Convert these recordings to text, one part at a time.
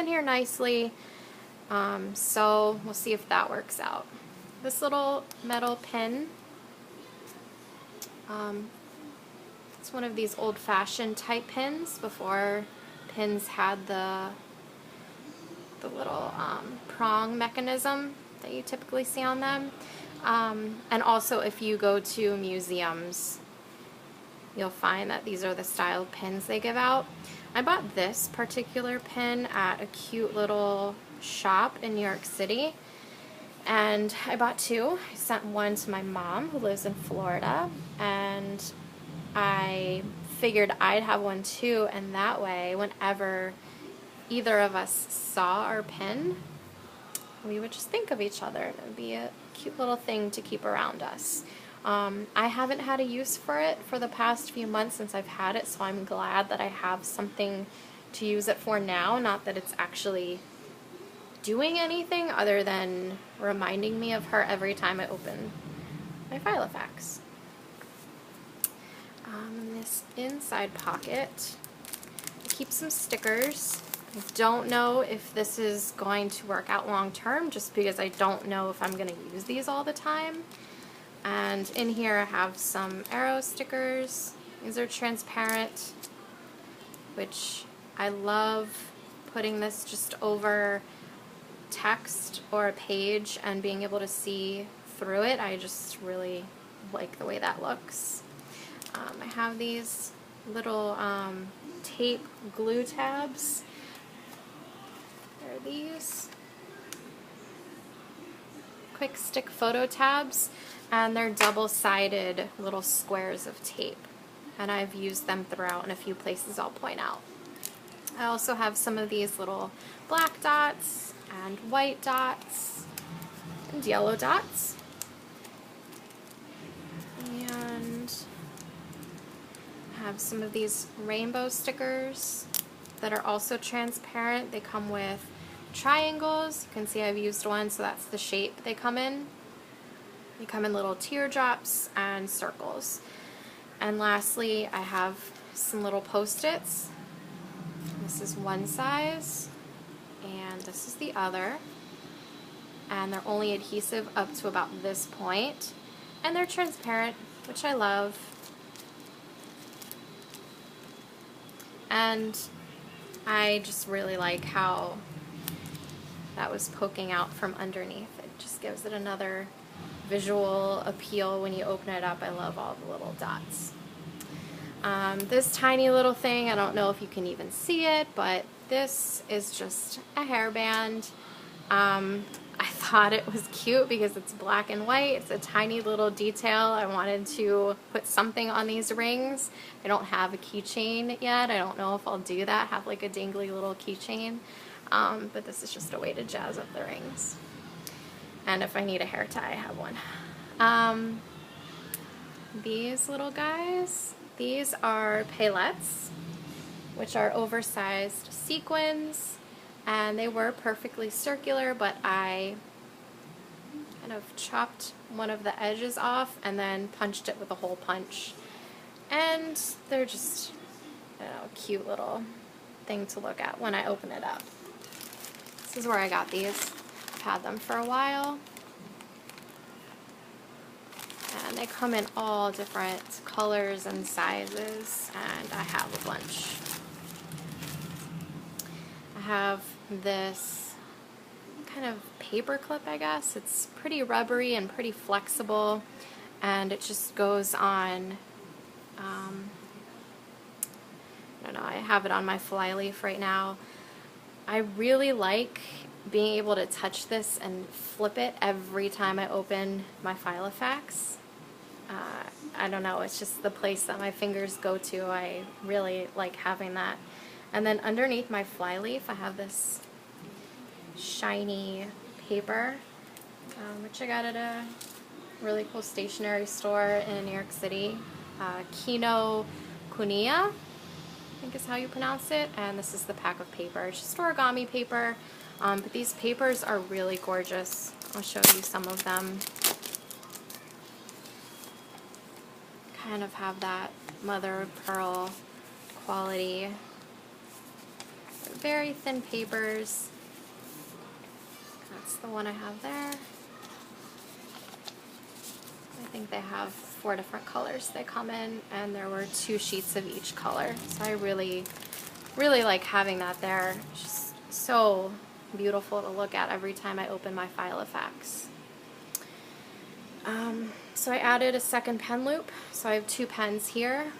in here nicely. So we'll see if that works out. This little metal pin, it's one of these old-fashioned type pins before pins had the little prong mechanism that you typically see on them. And also if you go to museums, you'll find that these are the style pins they give out. I bought this particular pin at a cute little shop in New York City, and I bought two. I sent one to my mom who lives in Florida, and I figured I'd have one too, and that way whenever either of us saw our pin, we would just think of each other, and it would be a cute little thing to keep around us. I haven't had a use for it for the past few months since I've had it, so I'm glad that I have something to use it for now. Not that it's actually doing anything other than reminding me of her every time I open my Filofax. In this inside pocket, I keep some stickers. I don't know if this is going to work out long term just because I don't know if I'm going to use these all the time. And in here I have some arrow stickers. These are transparent, which I love putting this just over text or a page and being able to see through it. I just really like the way that looks. I have these little tape glue tabs. There are these quick stick photo tabs, and they're double-sided little squares of tape, and I've used them throughout in a few places I'll point out. I also have some of these little black dots and white dots and yellow dots, and I have some of these rainbow stickers that are also transparent. They come with triangles. You can see I've used one, so that's the shape they come in. They come in little teardrops and circles. And lastly, I have some little post-its. This is one size, and this is the other. And they're only adhesive up to about this point. And they're transparent, which I love. And I just really like how that was poking out from underneath. It just gives it another visual appeal when you open it up. I love all the little dots. This tiny little thing, I don't know if you can even see it, but this is just a hairband. I thought it was cute because it's black and white. It's a tiny little detail. I wanted to put something on these rings. I don't have a keychain yet. I don't know if I'll do that, have like a dangly little keychain. But this is just a way to jazz up the rings. And if I need a hair tie, I have one. These little guys, these are palettes, which are oversized sequins, and they were perfectly circular, but I kind of chopped one of the edges off and then punched it with a hole punch. And they're just, I don't know, a cute little thing to look at when I open it up. This is where I got these. I've had them for a while. And they come in all different colors and sizes, and I have a bunch. I have this kind of paper clip, I guess. It's pretty rubbery and pretty flexible, and it just goes on, I don't know, I have it on my flyleaf right now. I really like being able to touch this and flip it every time I open my Filofax. I don't know, it's just the place that my fingers go to. I really like having that. And then underneath my flyleaf, I have this shiny paper, which I got at a really cool stationery store in New York City. Kino Kuniya, I think is how you pronounce it. And this is the pack of paper. It's just origami paper, but these papers are really gorgeous. I'll show you some of them. Kind of have that mother of pearl quality. very thin papers. That's the one I have there. I think they have 4 different colors they come in, and there were 2 sheets of each color. So I really, really like having that there. It's just so beautiful to look at every time I open my Filofax. So I added a second pen loop. So I have 2 pens here.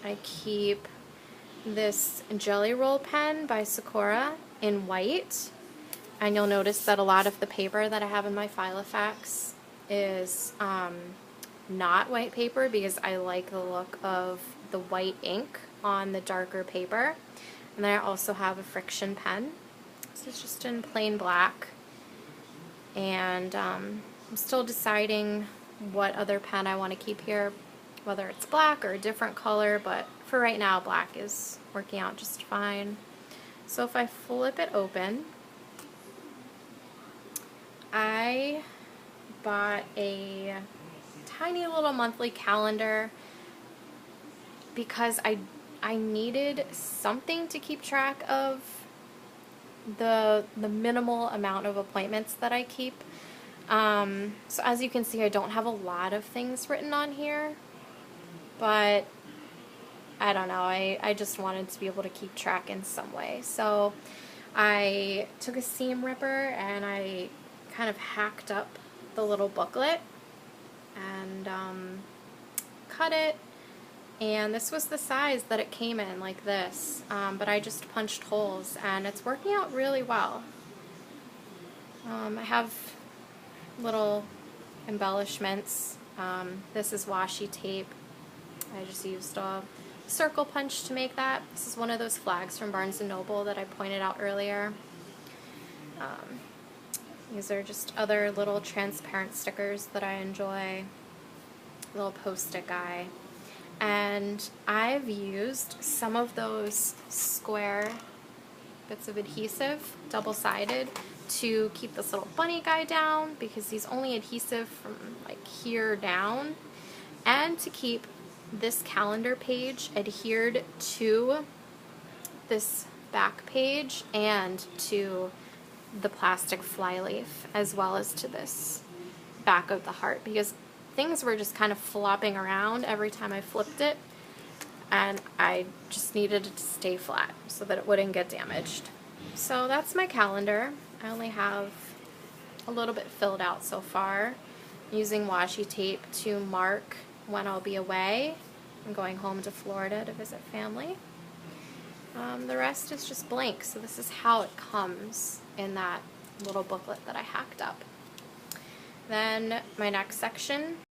I keep this Jelly Roll pen by Sakura in white. And you'll notice that a lot of the paper that I have in my Filofax is not white paper because I like the look of the white ink on the darker paper. And then I also have a friction pen. This is just in plain black. And I'm still deciding what other pen I want to keep here, whether it's black or a different color, but for right now black is working out just fine. So if I flip it open, I bought a tiny little monthly calendar because I needed something to keep track of the minimal amount of appointments that I keep. So as you can see, I don't have a lot of things written on here, but I don't know, I just wanted to be able to keep track in some way. So I took a seam ripper and I kind of hacked up the little booklet and cut it, and this was the size that it came in, like this, but I just punched holes and it's working out really well. I have little embellishments. This is washi tape. I just used a circle punch to make that. This is one of those flags from Barnes & Noble that I pointed out earlier. These are just other little transparent stickers that I enjoy. Little post-it guy. And I've used some of those square bits of adhesive, double-sided, to keep this little bunny guy down because he's only adhesive from like here down, and to keep this calendar page adhered to this back page and to the plastic flyleaf, as well as to this back of the heart, because things were just kind of flopping around every time I flipped it, and I just needed it to stay flat so that it wouldn't get damaged. So that's my calendar. I only have a little bit filled out so far, using washi tape to mark when I'll be away. I'm going home to Florida to visit family. The rest is just blank, so this is how it comes in that little booklet that I hacked up. Then my next section